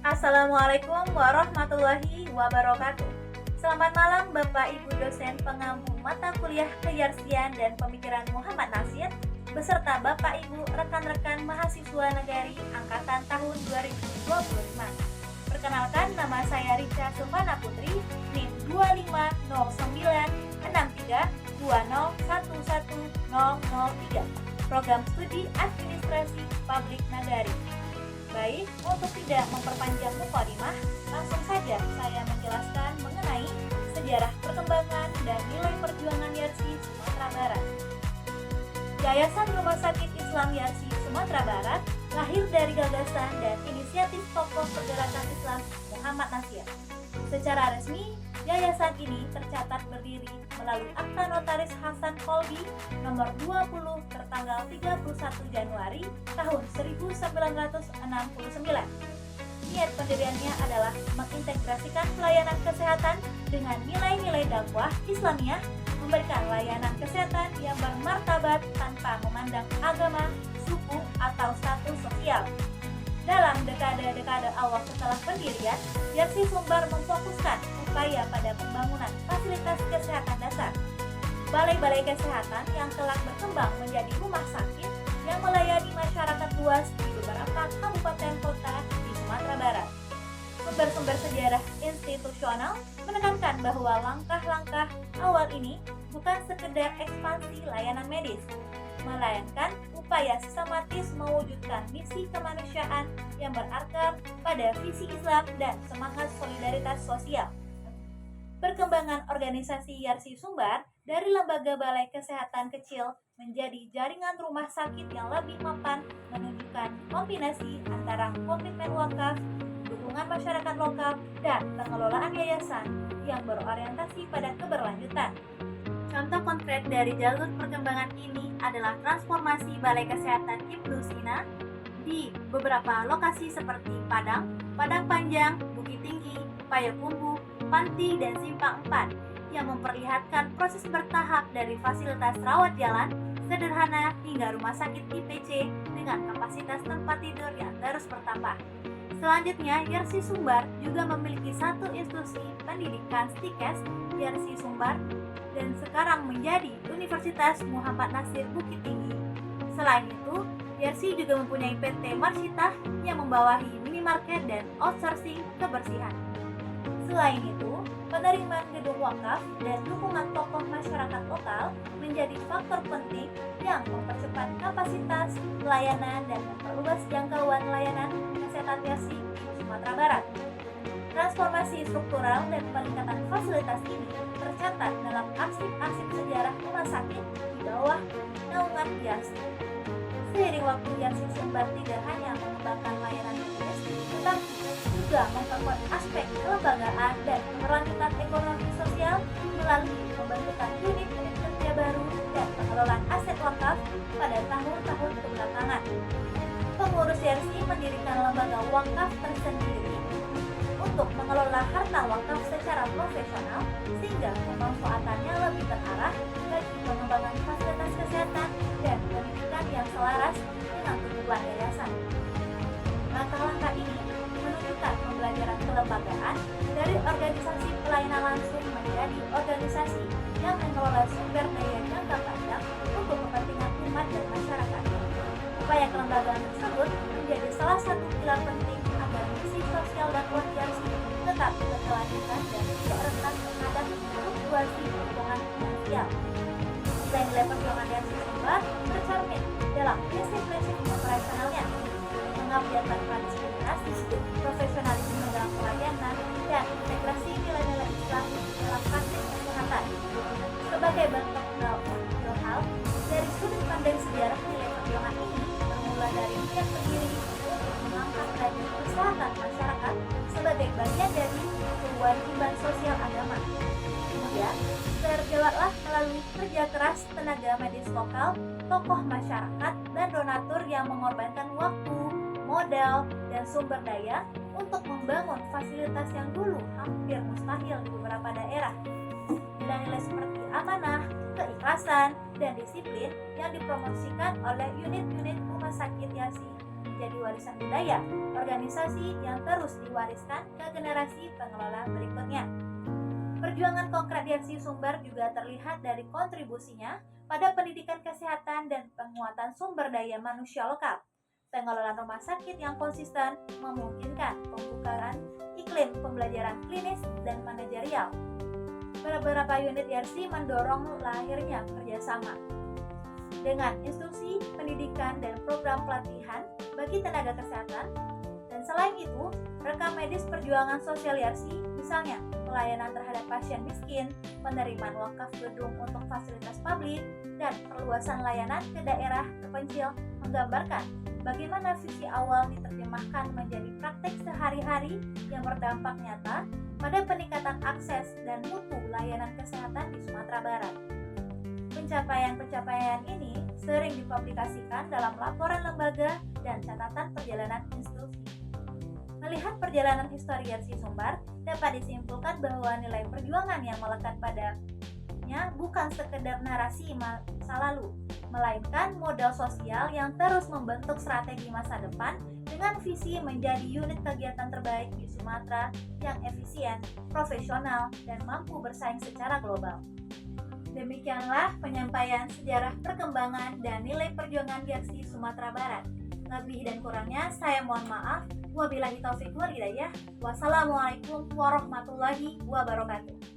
Assalamualaikum warahmatullahi wabarakatuh. Selamat malam Bapak Ibu dosen pengampu mata kuliah Keyarsian dan Pemikiran Muhammad Nasir beserta Bapak Ibu rekan-rekan mahasiswa negari angkatan tahun 2025. Perkenalkan, nama saya Rica Sufana Putri, NIM 250936320110003, Program Studi Administrasi Publik Nagari. Baik, untuk tidak memperpanjang mukadimah, langsung saja saya menjelaskan mengenai sejarah perkembangan dan nilai perjuangan YARSI Sumatera Barat. Yayasan Rumah Sakit Islam YARSI Sumatera Barat lahir dari gagasan dan inisiatif tokoh pergerakan Islam Muhammad Nasir. Secara resmi, yayasan ini tercatat berdiri melalui Akta Notaris Hasan Kolbi nomor 20 tertanggal 31 Januari tahun 1969. Niat pendiriannya adalah mengintegrasikan pelayanan kesehatan dengan nilai-nilai dakwah Islamiyah, memberikan layanan kesehatan yang bermartabat tanpa memandang agama, suku, atau status sosial. Dalam dekade-dekade awal setelah pendirian, YARSI Sumbar memfokuskan upaya pada pembangunan fasilitas kesehatan dasar. Balai-balai kesehatan yang telah berkembang menjadi rumah sakit yang melayani masyarakat luas di beberapa kabupaten kota di Sumatera Barat. Sumber-sumber sejarah institusional menekankan bahwa langkah-langkah awal ini bukan sekedar ekspansi layanan medis, melainkan upaya sistematis mewujudkan misi kemanusiaan yang berakar pada visi Islam dan semangat solidaritas sosial. Perkembangan organisasi YARSI Sumbar dari lembaga balai kesehatan kecil menjadi jaringan rumah sakit yang lebih mapan menunjukkan kombinasi antara komitmen wakaf, dukungan masyarakat lokal, dan pengelolaan yayasan yang berorientasi pada keberlanjutan. Contoh konkret dari jalur perkembangan ini adalah transformasi Balai Kesehatan Ibnu Sina di beberapa lokasi seperti Padang, Padang Panjang, Bukit Tinggi, Payakumbuh, Panti, dan Simpang 4 yang memperlihatkan proses bertahap dari fasilitas rawat jalan sederhana hingga rumah sakit IPC dengan kapasitas tempat tidur yang terus bertambah. Selanjutnya, YARSI Sumbar juga memiliki satu institusi pendidikan STIKES, YARSI Sumbar, dan sekarang menjadi Universitas Muhammad Nasir Bukit Tinggi. Selain itu, YARSI juga mempunyai PT Marsitah yang membawahi minimarket dan outsourcing kebersihan. Selain itu, penerimaan gedung wakaf dan dukungan tokoh masyarakat lokal menjadi faktor penting yang mempercepat kapasitas pelayanan dan memperluas jangkauan layanan kesehatan YARSI di Sumatera Barat. Transformasi struktural dan peningkatan fasilitas ini tercatat dalam arsip-arsip sejarah rumah sakit di bawah naungan YARSI. Seiring waktu, YARSI Sumbar tidak hanya mengembangkan layanan medis, tetapi juga memperkuat aspek kelembagaan dan keberlanjutan ekonomi sosial melalui pembentukan unit-unit kerja baru dan pengelolaan aset wakaf pada tahun-tahun kebelakangan. Pengurus YARSI mendirikan lembaga wakaf tersendiri untuk mengelola harta wakaf secara profesional sehingga pemanfaatannya lebih terarah bagi pengembangan fasilitas kesehatan dan pendidikan yang selaras dengan tujuan yayasan. Langkah-langkah ini menunjukkan pembelajaran kelembagaan dari organisasi pelayanan langsung menjadi organisasi yang mengelola sumber daya jangka panjang untuk kepentingan umat dan masyarakat. Upaya kelembagaan tersebut menjadi salah satu pilar penting agar misi sosial dakwah YARSI tetap berkelanjutan dan tidak rentan terhadap fluktuasi perkembangan finansial. Nilai-nilai perjuangan YARSI Sumbar tercermin dalam prinsip-prinsip operasionalnya, mengabdikan diskriminasi, profesionalisme dalam pelayanan, dan integrasi nilai-nilai Islam dalam praktik kesehatan. Sebagai bentuk hal, dari sudut pandang sejarah nilai perjuangan ini bermula dari niat pendiri untuk mengangkat derajat kesehatan masyarakat sebagai bagian dari kewajiban sosial agama, ya, tergeraklah melalui kerja keras tenaga medis lokal, tokoh masyarakat, dan donatur yang mengorbankan waktu, modal, dan sumber daya untuk membangun fasilitas yang dulu hampir mustahil di beberapa daerah. Nilai-nilai seperti amanah, keikhlasan, dan disiplin yang dipromosikan oleh unit-unit rumah sakit Yarsi menjadi warisan budaya organisasi yang terus diwariskan ke generasi pengelola berikutnya. Perjuangan konkret Yarsi Sumber juga terlihat dari kontribusinya pada pendidikan kesehatan dan penguatan sumber daya manusia lokal. Pengelolaan rumah sakit yang konsisten memungkinkan pembukaan iklim pembelajaran klinis dan manajerial. Beberapa unit Yarsi mendorong lahirnya kerjasama dengan instruksi, pendidikan, dan program pelatihan bagi tenaga kesehatan. Dan selain itu, rekam medis perjuangan sosial Yarsi, misalnya pelayanan terhadap pasien miskin, penerimaan wakaf gedung untuk fasilitas publik, dan perluasan layanan ke daerah terpencil menggambarkan bagaimana visi awal diterjemahkan menjadi praktek sehari-hari yang berdampak nyata pada peningkatan akses dan mutu layanan kesehatan di Sumatera Barat. Pencapaian-pencapaian ini sering dipublikasikan dalam laporan lembaga dan catatan perjalanan institusi. Melihat perjalanan histori Yarsi Sumber, dapat disimpulkan bahwa nilai perjuangan yang melekat padanya bukan sekedar narasi masa lalu, melainkan modal sosial yang terus membentuk strategi masa depan dengan visi menjadi unit kegiatan terbaik di Sumatera yang efisien, profesional, dan mampu bersaing secara global. Demikianlah penyampaian sejarah perkembangan dan nilai perjuangan Yarsi Sumatera Barat. Lebih dan kurangnya saya mohon maaf. Wabillahi taufiq wal hidayah. Wassalamualaikum warahmatullahi wabarakatuh.